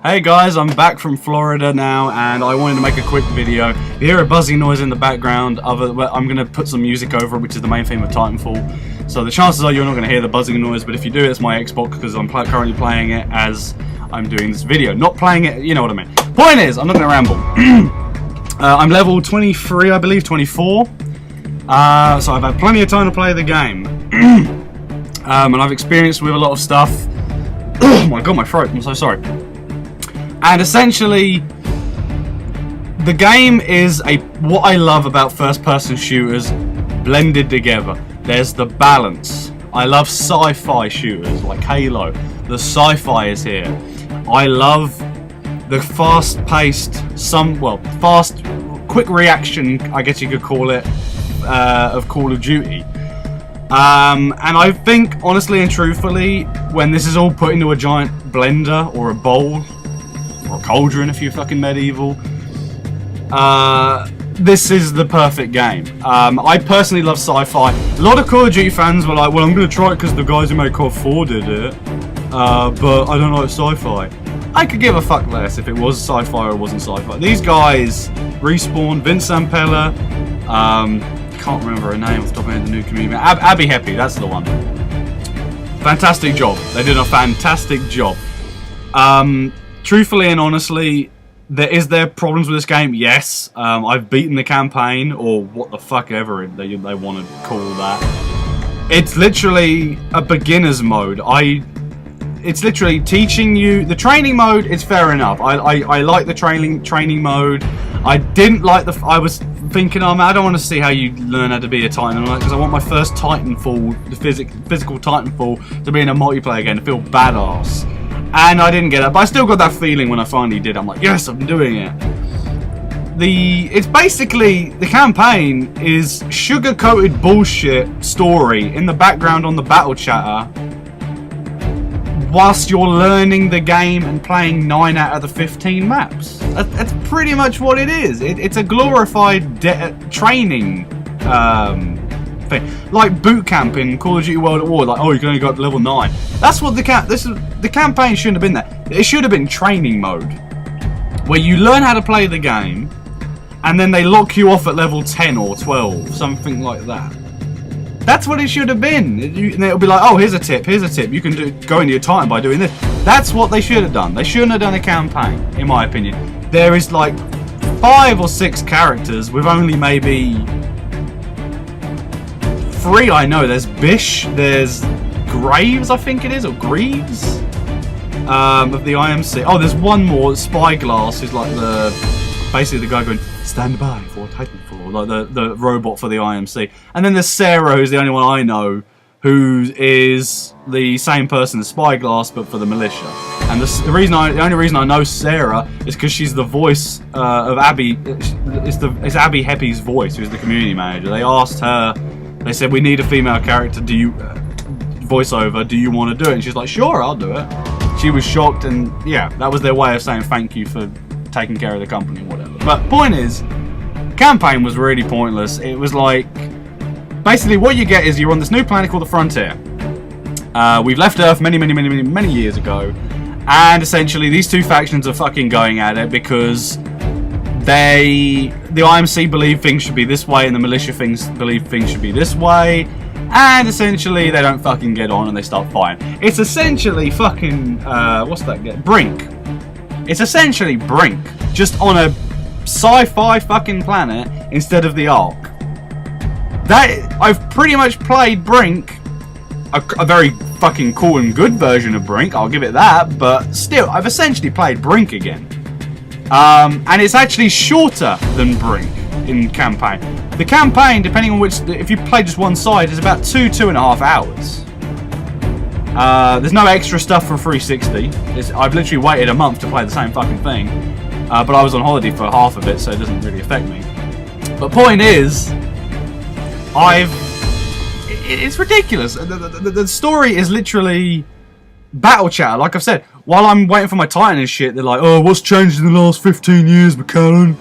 Hey guys, I'm back from Florida now, and I wanted to make a quick video. You hear a buzzing noise in the background, I'm going to put some music over it, which is the main theme of Titanfall. So the chances are you're not going to hear the buzzing noise, but if you do, it's my Xbox, because I'm currently playing it as I'm doing this video. Not playing it, you know what I mean. Point is, I'm not going to ramble. I'm level 23, I believe, 24. So I've had plenty of time to play the game. And I've experienced with a lot of stuff. Oh my god, my throat, I'm so sorry. And essentially, the game is what I love about first-person shooters blended together. There's the balance. I love sci-fi shooters like Halo. The sci-fi is here. I love the fast-paced, fast, quick reaction, I guess you could call it, of Call of Duty. And I think, honestly and truthfully, when this is all put into a giant blender or a bowl, or a cauldron if you're fucking medieval, this is the perfect game. I personally love sci-fi. A lot of Call of Duty fans were like, well, I'm going to try it because the guys who made COD 4 did it, but I don't like sci-fi. I could give a fuck less if it was sci-fi or it wasn't sci-fi. These guys, Respawn, Vince Zampella, can't remember her name off the top of my head, the new community. Abby Heppy, that's the one. Fantastic job. They did a fantastic job. Truthfully and honestly, there problems with this game? Yes. I've beaten the campaign, or what the fuck ever they want to call that. It's literally a beginner's mode. It's literally teaching you. The training mode is fair enough. I like the training mode. I didn't like I was thinking, oh man, I don't want to see how you learn how to be a Titan, because I want my first Titanfall, the physical Titanfall, to be in a multiplayer game, to feel badass. And I didn't get that, but I still got that feeling when I finally did. I'm like, yes, I'm doing it. It's basically, the campaign is sugar-coated bullshit story in the background on the battle chatter, whilst you're learning the game and playing 9 out of the 15 maps. That's pretty much what it is. It's a glorified training thing. Like boot camp in Call of Duty World at War. Like, oh, you can only go up to level 9. That's what the campaign shouldn't have been there. It should have been training mode, where you learn how to play the game, and then they lock you off at level 10 or 12, something like that. That's what it should have been. And it'll be like, oh, here's a tip. You can go into your Titan by doing this. That's what they should have done. They shouldn't have done a campaign, in my opinion. There is like 5 or 6 characters with only maybe 3 I know. There's Bish, there's Graves, I think it is, or Greaves, of the IMC. Oh, there's one more, Spyglass, who's like basically the guy going, stand by for Titanfall, like the robot for the IMC. And then there's Sarah, who's the only one I know, who is the same person as Spyglass, but for the militia. And the only reason I know Sarah is because she's the voice of Abby. It's Abby Heppy's voice, who's the community manager. They asked her, they said, we need a female character, do you voiceover, do you want to do it? And she's like, sure, I'll do it. She was shocked, and yeah, that was their way of saying thank you for taking care of the company, whatever. But point is, campaign was really pointless. It was like, basically what you get is you're on this new planet called the Frontier. We've left Earth many years ago, and essentially these two factions are fucking going at it because the IMC believe things should be this way, and the militia believe things should be this way, and essentially they don't fucking get on and they start fighting. It's essentially fucking what's that? Brink. It's essentially Brink, just on a sci-fi fucking planet instead of the Ark. I've pretty much played Brink, a very fucking cool and good version of Brink, I'll give it that, but still, I've essentially played Brink again. And it's actually shorter than Brink in campaign. The campaign, depending on if you play just one side, is about 2.5 hours. There's no extra stuff for 360. I've literally waited a month to play the same fucking thing, but I was on holiday for half of it, so it doesn't really affect me. But point is, it's ridiculous. The story is literally battle chatter. Like I've said, while I'm waiting for my Titan and shit, they're like, oh, what's changed in the last 15 years, McCallum?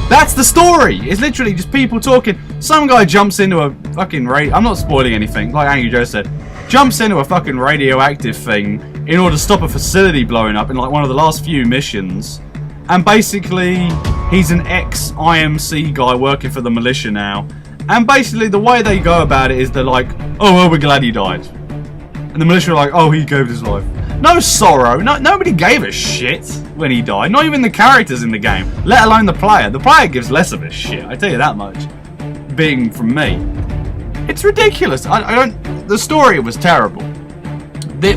That's the story. It's literally just people talking. Some guy jumps into a fucking I'm not spoiling anything, like Angry Joe said. Jumps into a fucking radioactive thing in order to stop a facility blowing up in like one of the last few missions. And basically, he's an ex-IMC guy working for the militia now. And basically, the way they go about it is they're like, oh, well, we're glad he died. And the militia are like, oh, he gave his life. No sorrow. Nobody gave a shit when he died. Not even the characters in the game, let alone the player. The player gives less of a shit, I tell you that much. Being from me. It's ridiculous. The story was terrible.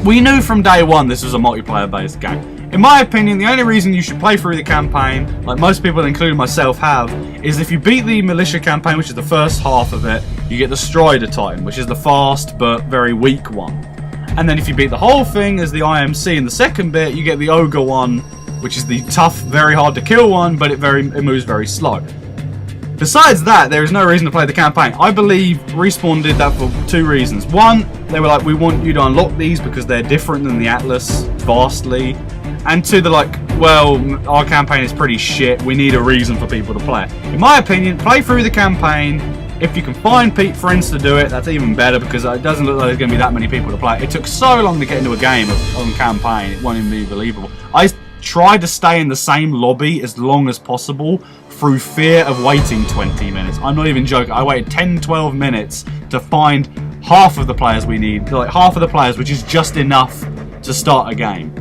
We knew from day one this was a multiplayer-based game. In my opinion, the only reason you should play through the campaign, like most people, including myself, have, is if you beat the militia campaign, which is the first half of it, you get the Strider Titan, which is the fast but very weak one. And then if you beat the whole thing as the IMC in the second bit, you get the Ogre one, which is the tough, very hard to kill one, but it moves very slow. Besides that, there is no reason to play the campaign. I believe Respawn did that for two reasons. One, they were like, we want you to unlock these because they're different than the Atlas, vastly. And two, they're like, well, our campaign is pretty shit, we need a reason for people to play it. In my opinion, play through the campaign. If you can find friends to do it, that's even better, because it doesn't look like there's going to be that many people to play. It took so long to get into a game on campaign, it won't even be believable. I tried to stay in the same lobby as long as possible through fear of waiting 20 minutes. I'm not even joking. I waited 10-12 minutes to find half of the players we need, like half of the players, which is just enough to start a game.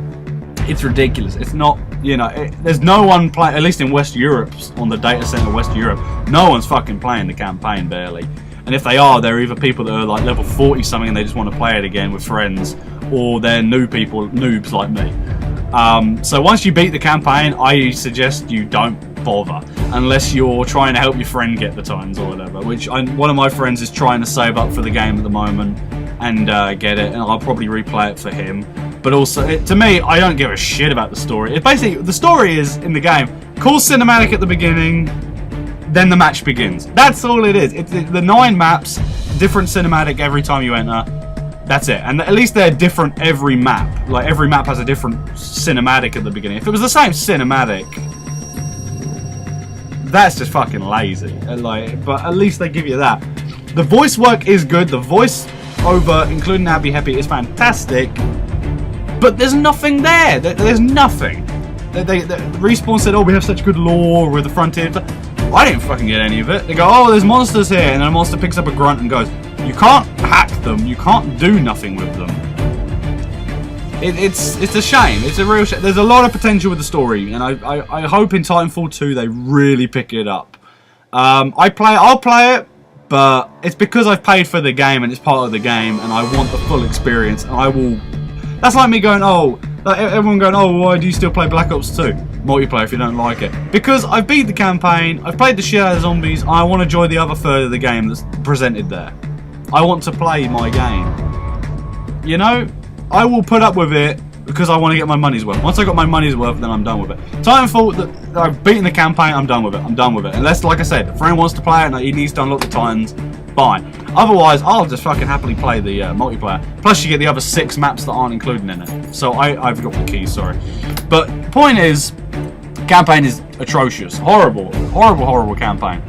It's ridiculous. It's not, you know, there's no one playing, at least in West Europe, on the data center West Europe, no one's fucking playing the campaign, barely. And if they are, they're either people that are like level 40 something and they just want to play it again with friends, or they're noobs like me. So once you beat the campaign, I suggest you don't bother, unless you're trying to help your friend get the Titans or whatever, which one of my friends is trying to save up for the game at the moment and get it, and I'll probably replay it for him. But also, to me, I don't give a shit about the story. It basically, the story is, in the game, cool cinematic at the beginning, then the match begins. That's all it is. It's the 9 maps, different cinematic every time you enter. That's it. And at least they're different every map. Like, every map has a different cinematic at the beginning. If it was the same cinematic, that's just fucking lazy. But at least they give you that. The voice work is good. The voice over, including Abby Happy, is fantastic. But there's nothing there. There's nothing. Respawn said, oh, we have such good lore with the Frontier. I didn't fucking get any of it. They go, oh, there's monsters here. And then a monster picks up a grunt and goes, you can't hack them. You can't do nothing with them. It's a shame. It's a real shame. There's a lot of potential with the story. And I hope in Titanfall 2 they really pick it up. I'll play it. But it's because I've paid for the game and it's part of the game. And I want the full experience. And I will... That's like me going, oh, like everyone going, oh, why do you still play Black Ops 2 multiplayer if you don't like it? Because I've beat the campaign, I've played the shit out of zombies, I want to enjoy the other third of the game that's presented there. I want to play my game. You know, I will put up with it because I want to get my money's worth. Once I got my money's worth, then I'm done with it. Titanfall, I've beaten the campaign, I'm done with it. I'm done with it. Unless, like I said, if a friend wants to play it and he needs to unlock the Titans, fine. Otherwise, I'll just fucking happily play the multiplayer. Plus, you get the other 6 maps that aren't included in it. So I've got the keys, sorry. But point is, campaign is atrocious, horrible, horrible campaign.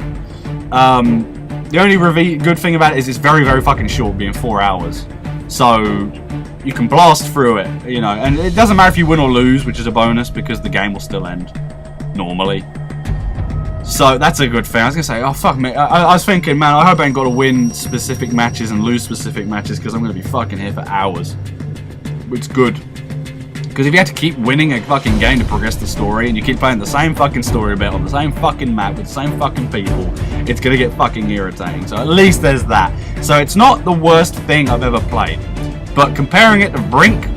The only good thing about it is it's very, very fucking short, being 4 hours. So you can blast through it, you know. And it doesn't matter if you win or lose, which is a bonus because the game will still end normally. So that's a good thing. I was going to say, oh fuck me. I was thinking, man, I hope I ain't got to win specific matches and lose specific matches because I'm going to be fucking here for hours. Which is good. Because if you have to keep winning a fucking game to progress the story and you keep playing the same fucking story bit on the same fucking map with the same fucking people, it's going to get fucking irritating. So at least there's that. So it's not the worst thing I've ever played. But comparing it to Brink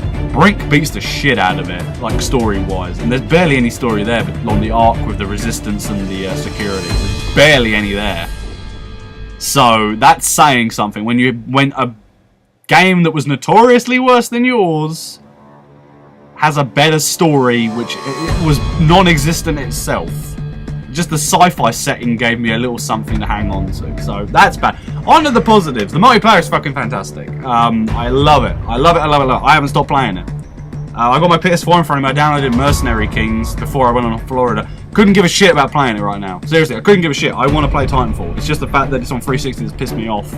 beats the shit out of it, like story-wise. And there's barely any story there on the arc with the Resistance and the security. There's barely any there. So that's saying something. When a game that was notoriously worse than yours has a better story, which it was non-existent itself. Just the sci-fi setting gave me a little something to hang on to. So that's bad. On to the positives. The multiplayer is fucking fantastic. I love it. I love it. I haven't stopped playing it. I got my PS4 in front of me. I downloaded Mercenary Kings before I went on Florida. Couldn't give a shit about playing it right now. Seriously, I couldn't give a shit. I want to play Titanfall. It's just the fact that it's on 360 that's pissed me off.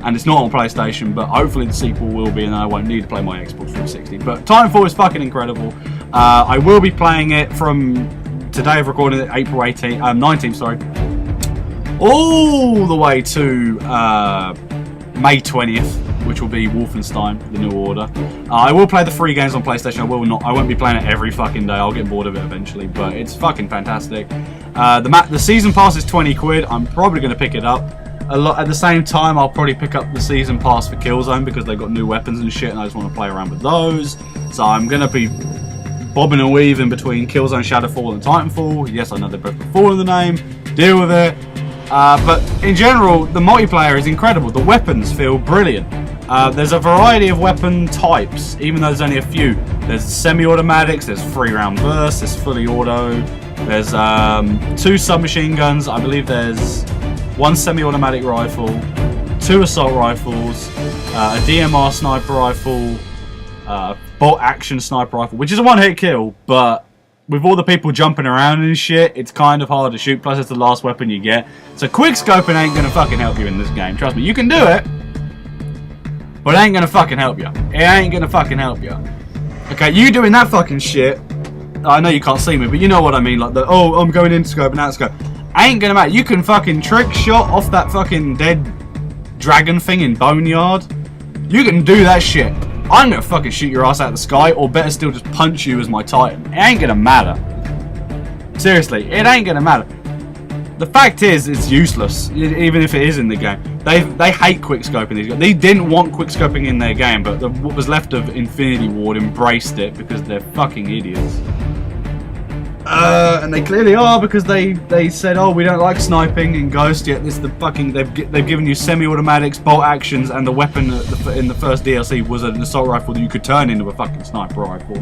and it's not on PlayStation, but hopefully the sequel will be, and I won't need to play my Xbox 360. But Titanfall is fucking incredible. I will be playing it from today. I've recorded it April 19th, sorry, all the way to May 20th, which will be Wolfenstein: The New Order. I will play the free games on PlayStation. I won't be playing it every fucking day. I'll get bored of it eventually, but it's fucking fantastic. The season pass is 20 quid. I'm probably going to pick it up. At the same time, I'll probably pick up the season pass for Killzone because they've got new weapons and shit, and I just want to play around with those. So I'm going to be bobbing and weaving between Killzone, Shadowfall, and Titanfall. Yes, I know they both have Fall in the name. Deal with it. But in general, the multiplayer is incredible. The weapons feel brilliant. There's a variety of weapon types, even though there's only a few. There's semi-automatics, there's free-round bursts, there's fully auto, there's 2 submachine guns, I believe there's 1 semi-automatic rifle, 2 assault rifles, a DMR sniper rifle, bolt-action sniper rifle, which is a one-hit kill, but with all the people jumping around and shit, it's kind of hard to shoot, plus it's the last weapon you get. So quick-scoping ain't gonna fucking help you in this game, trust me. You can do it, but it ain't gonna fucking help you. It ain't gonna fucking help you. Okay, you doing that fucking shit. I know you can't see me, but you know what I mean. Like the, oh, I'm going in scope and out scope. Ain't gonna matter. You can fucking trick shot off that fucking dead dragon thing in Boneyard. You can do that shit. I'm gonna fucking shoot your ass out of the sky, or better still, just punch you as my Titan. It ain't gonna matter. Seriously, it ain't gonna matter. The fact is, it's useless, even if it is in the game. They hate quickscoping these guys. They didn't want quickscoping in their game, but what was left of Infinity Ward embraced it because they're fucking idiots. And they clearly are, because they said, oh, we don't like sniping in Ghost, yet this the fucking they've given you semi-automatics, bolt actions, and the weapon in the first DLC was an assault rifle that you could turn into a fucking sniper rifle.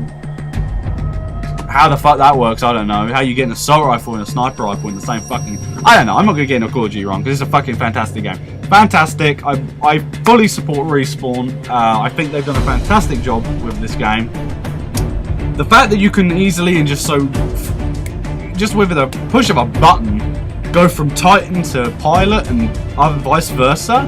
How the fuck that works, I don't know. How you get an assault rifle and a sniper rifle in the same fucking... I don't know, I'm not going to get into Call of Duty wrong, because it's a fucking fantastic game. Fantastic, I fully support Respawn. I think they've done a fantastic job with this game. The fact that you can easily and just with a push of a button, go from Titan to Pilot and vice versa,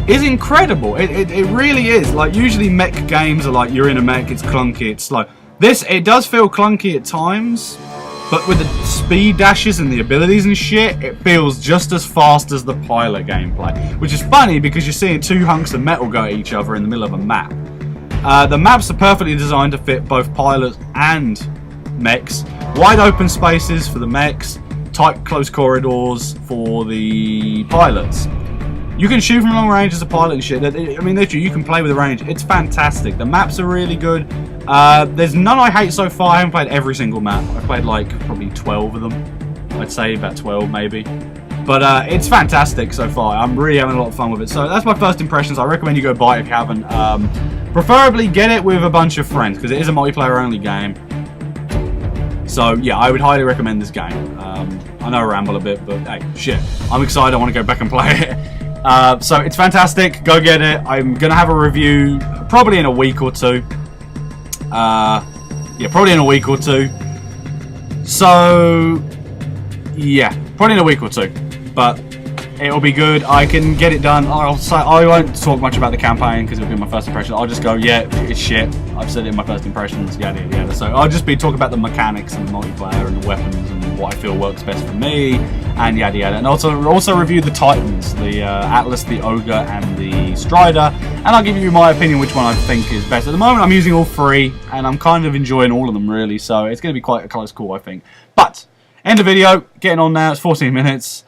is incredible. It really is. Like, usually mech games are like, you're in a mech, it's clunky, it's slow. This, it does feel clunky at times, but with the speed dashes and the abilities and shit, it feels just as fast as the Pilot gameplay. Which is funny, because you're seeing 2 hunks of metal go at each other in the middle of a map. The maps are perfectly designed to fit both pilots and mechs. Wide open spaces for the mechs, tight close corridors for the pilots. You can shoot from long range as a pilot and shit. I mean, literally, you can play with the range. It's fantastic. The maps are really good. There's none I hate so far. I haven't played every single map. I've played like probably 12 of them. I'd say about 12 maybe. But it's fantastic so far. I'm really having a lot of fun with it. So that's my first impressions. I recommend you go buy it if you haven't. Preferably get it with a bunch of friends, because it is a multiplayer only game. So yeah, I would highly recommend this game. I know I ramble a bit, but hey, shit. I'm excited. I want to go back and play it. So it's fantastic. Go get it. I'm going to have a review probably in a week or 2. Yeah, probably in a week or 2. So yeah, probably in a week or 2. But it'll be good. I can get it done. I won't talk much about the campaign because it'll be my first impression. I'll just go, yeah, it's shit. I've said it in my first impressions, yada yada. So I'll just be talking about the mechanics and the multiplayer and the weapons and what I feel works best for me and yada yada. And also review the Titans, the Atlas, the Ogre, and the Strider. And I'll give you my opinion which one I think is best. At the moment, I'm using all 3, and I'm kind of enjoying all of them really. So it's going to be quite a close call, I think. But end the video. Getting on now. It's 14 minutes.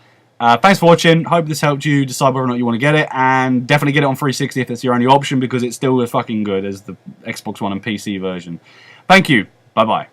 Thanks for watching. Hope this helped you decide whether or not you want to get it, and definitely get it on 360 if that's your only option, because it's still as fucking good as the Xbox One and PC version. Thank you. Bye bye.